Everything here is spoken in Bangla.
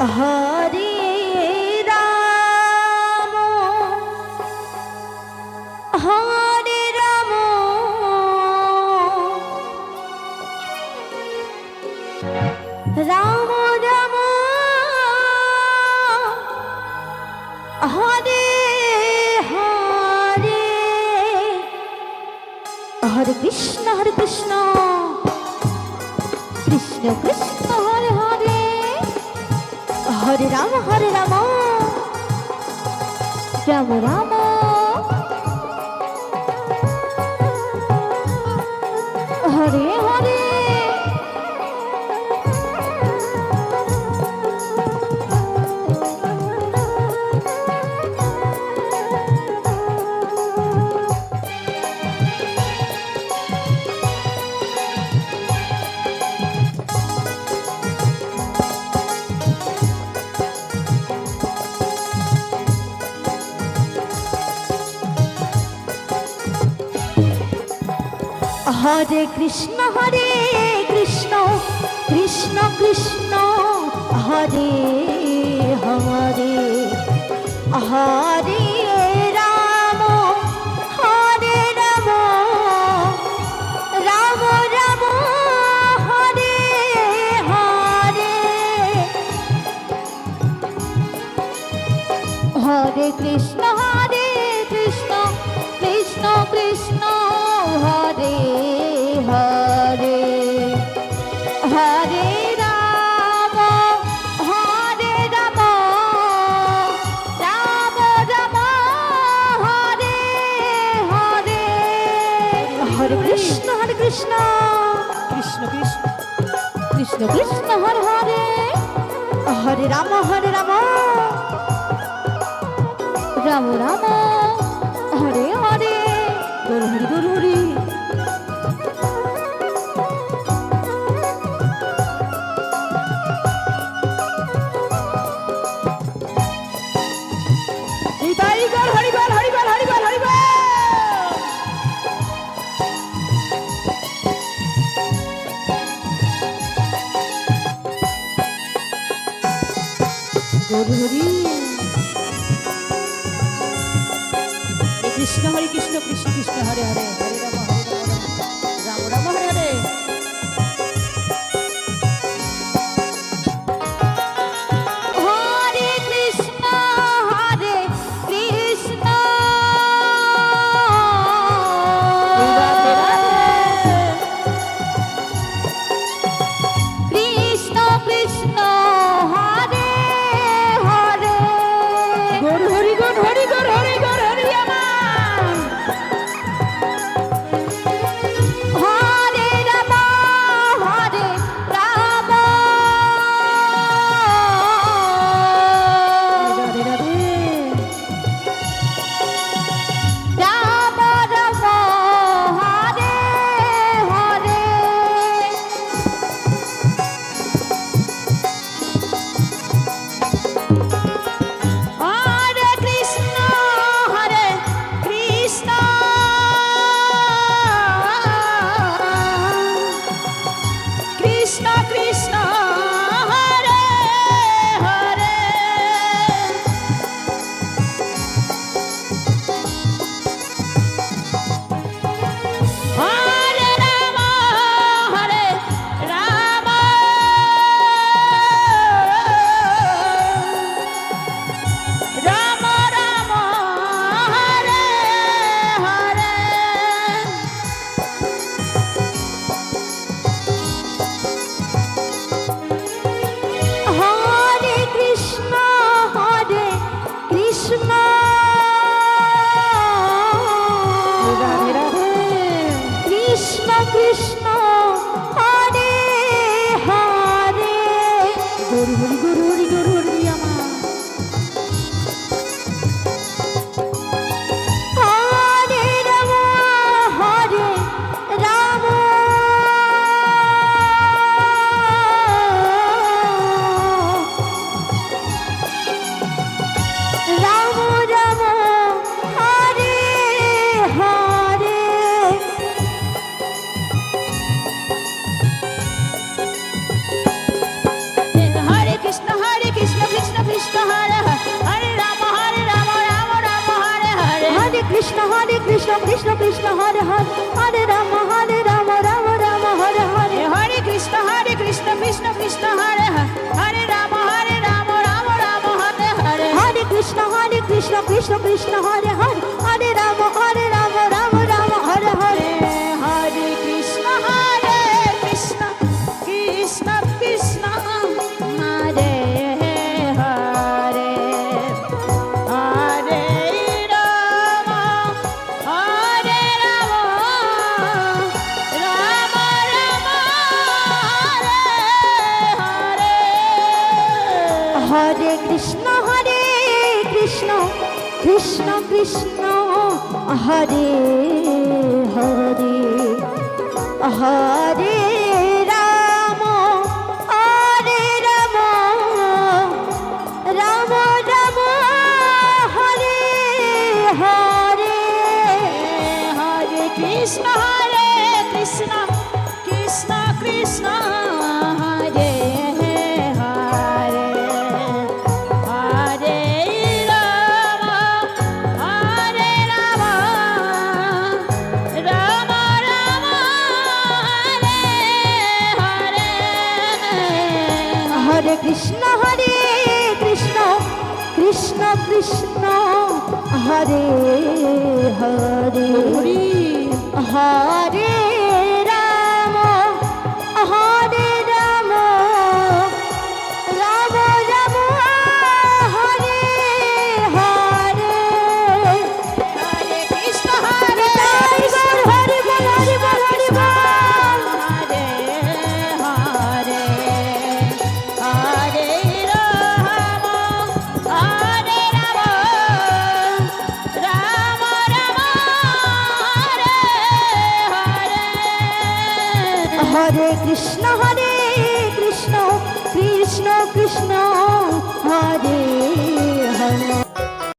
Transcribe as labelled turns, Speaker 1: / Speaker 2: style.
Speaker 1: হরে রাম হরে রাম রাম রাম হরে হরে হরে কৃষ্ণ কৃষ্ণ কৃষ্ণ হরে হরে হরে রাম রাম রাম হরে হরে হরে কৃষ্ণ কৃষ্ণ কৃষ্ণ হরে হরে হরে রাম রাম রাম হরে হরে হরে কৃষ্ণ কৃষ্ণ কৃষ্ণ হরে হরে হরে রাম রাম রাম হরে হরে হরে কৃষ্ণ কৃষ্ণ কৃষ্ণ হরে হরে হরে রাম রাম রাম হরে হরে গৌর হরি কৃষ্ণ হরে কৃষ্ণ কৃষ্ণ হরে হরে হরে রাম রাম হরে হরে হরে কৃষ্ণ কৃষ্ণ কৃষ্ণ হরে হরে গৌর হরি Krishna Hare কৃষ্ণ কৃষ্ণ হরে হরে হরে রাম রাম রাম হরে হরে
Speaker 2: হরে কৃষ্ণ কৃষ্ণ কৃষ্ণ হরে হরে হরে রাম রাম রাম হরে হরে
Speaker 1: হরে কৃষ্ণ কৃষ্ণ কৃষ্ণ হরে হরে হরে রাম রাম রাম হরে হরে
Speaker 2: হরে কৃষ্ণ কৃষ্ণ কৃষ্ণ কৃষ্ণ হরে হরে হরে রাম রাম রাম হরে হরে
Speaker 1: হরে কৃষ্ণ কৃষ্ণ কৃষ্ণ কৃষ্ণ হরে হরে হরে রাম রাম রাম হরে হরে
Speaker 2: হরে কৃষ্ণ কৃষ্ণ কৃষ্ণ কৃষ্ণ হরে হরে হরে রাম রাম রাম হরে হরে
Speaker 1: হরে কৃষ্ণ কৃষ্ণ কৃষ্ণ কৃষ্ণ হরে হরে হরে রাম রাম রাম হরে হরে
Speaker 2: হরে কৃষ্ণ
Speaker 1: হরে হরে বল হরে বল হরে বল
Speaker 2: হরে হরে হরে রাম হরে রাম রাম রাম হরে হরে
Speaker 1: হরে কৃষ্ণ কৃষ্ণ কৃষ্ণ কৃষ্ণ হরে